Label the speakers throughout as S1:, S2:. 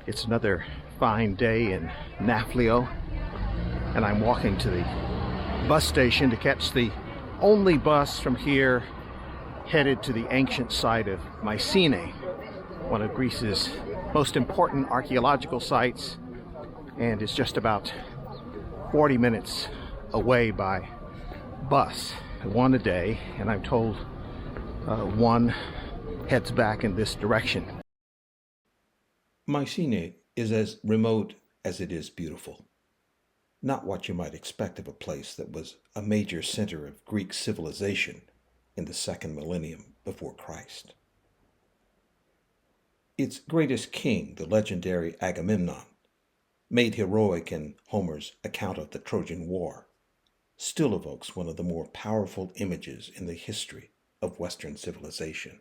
S1: It's another fine day in Nafplio, and I'm walking to the bus station to catch the only bus from here headed to the ancient site of Mycenae, one of Greece's most important archaeological sites, and is just about 40 minutes away by bus. One a day, and I'm told one heads back in this direction.
S2: Mycenae is as remote as it is beautiful. Not what you might expect of a place that was a major center of Greek civilization in the second millennium before Christ. Its greatest king, the legendary Agamemnon, made heroic in Homer's account of the Trojan War, still evokes one of the more powerful images in the history of Western civilization.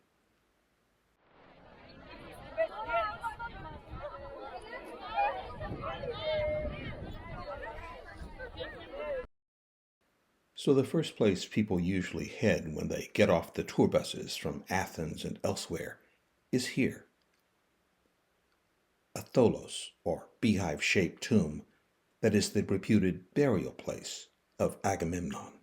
S2: So the first place people usually head when they get off the tour buses from Athens and elsewhere is here. A tholos, or beehive-shaped tomb, that is the reputed burial place of Agamemnon.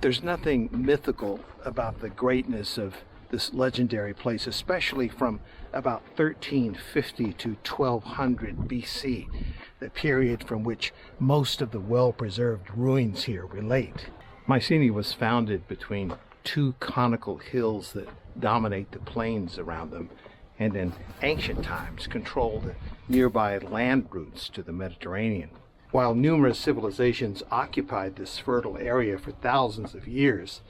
S1: There's nothing mythical about the greatness of this legendary place, especially from about 1350 to 1200 BC, the period from which most of the well-preserved ruins here relate. Mycenae was founded between two conical hills that dominate the plains around them, and in ancient times controlled the nearby land routes to the Mediterranean. While numerous civilizations occupied this fertile area for thousands of years,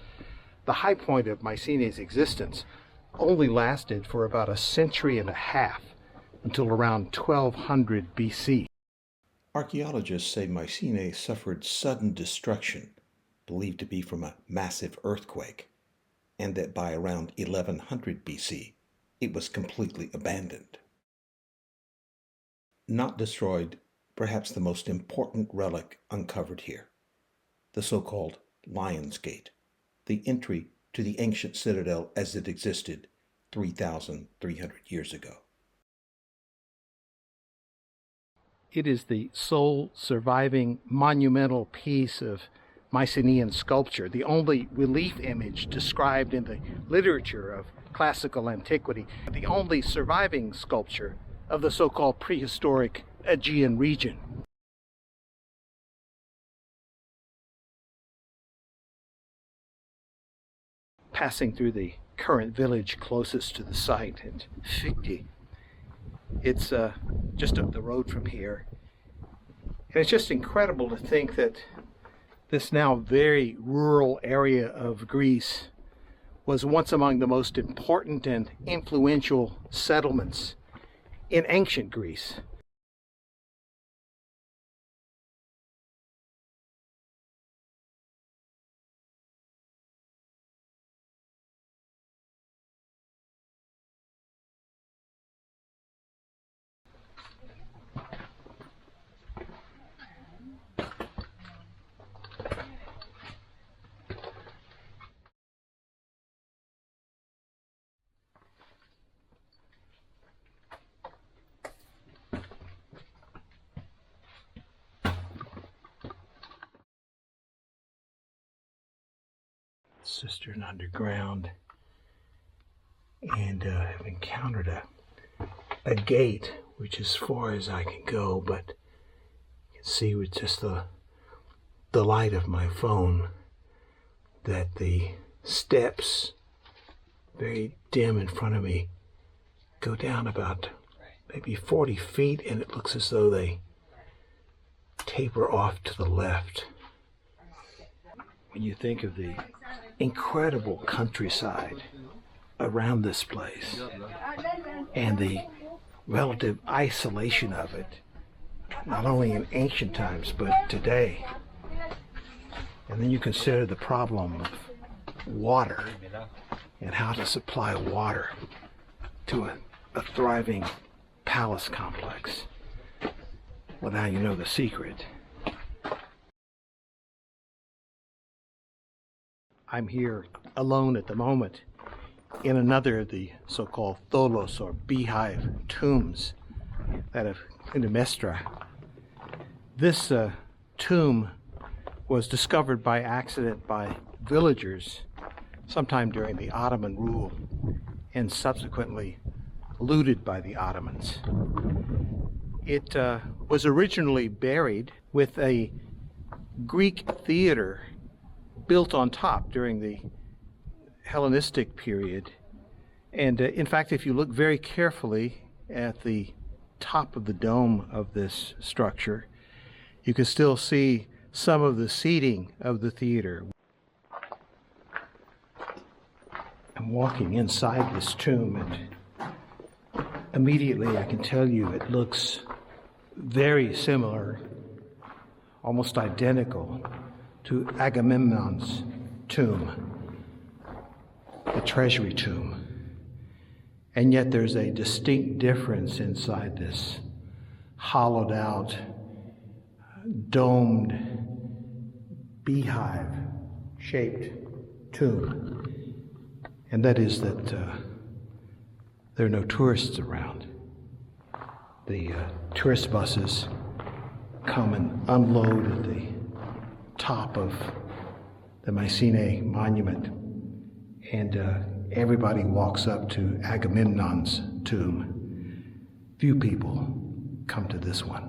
S1: the high point of Mycenae's existence only lasted for about a century and a half, until around 1200 BC.
S2: Archaeologists say Mycenae suffered sudden destruction, believed to be from a massive earthquake, and that by around 1100 BC, it was completely abandoned. Not destroyed, perhaps the most important relic uncovered here, the so-called Lion's Gate, the entry to the ancient citadel as it existed 3,300 years ago.
S1: It is the sole surviving monumental piece of Mycenaean sculpture, the only relief image described in the literature of classical antiquity, the only surviving sculpture of the so-called prehistoric Aegean region. Passing through the current village closest to the site at Ficti. It's just up the road from here. And it's just incredible to think that this now very rural area of Greece was once among the most important and influential settlements in ancient Greece. Cistern underground, and I've encountered a gate which is as far as I can go, but you can see with just the light of my phone that the steps, very dim in front of me, go down about maybe 40 feet, and it looks as though they taper off to the left. When you think of the incredible countryside around this place and the relative isolation of it, not only in ancient times but today, and then you consider the problem of water and how to supply water to a thriving palace complex. Well, now you know the secret. I'm here alone at the moment in another of the so-called tholos, or beehive tombs, that of Clytemnestra. This tomb was discovered by accident by villagers sometime during the Ottoman rule and subsequently looted by the Ottomans. It was originally buried with a Greek theater built on top during the Hellenistic period. And in fact, if you look very carefully at the top of the dome of this structure, you can still see some of the seating of the theater. I'm walking inside this tomb, and immediately I can tell you it looks very similar, almost identical, to Agamemnon's tomb, the treasury tomb. And yet there's a distinct difference inside this hollowed out, domed, beehive-shaped tomb. And that is that there are no tourists around. The tourist buses come and unload at the top of the Mycenae monument, and everybody walks up to Agamemnon's tomb. Few people come to this one.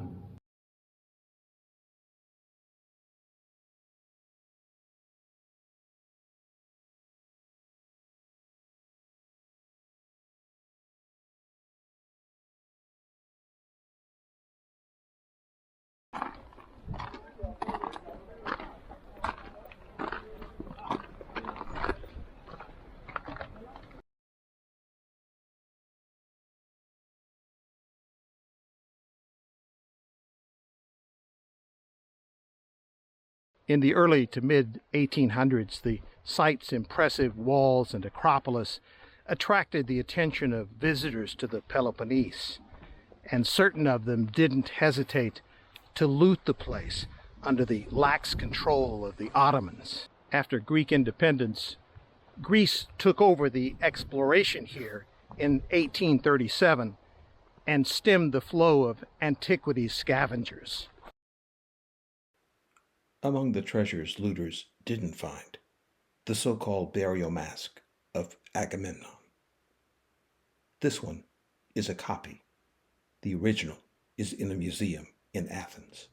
S1: In the early to mid-1800s, the site's impressive walls and acropolis attracted the attention of visitors to the Peloponnese, and certain of them didn't hesitate to loot the place under the lax control of the Ottomans. After Greek independence, Greece took over the exploration here in 1837 and stemmed the flow of antiquities scavengers.
S2: Among the treasures looters didn't find, the so-called burial mask of Agamemnon. This one is a copy. The original is in a museum in Athens.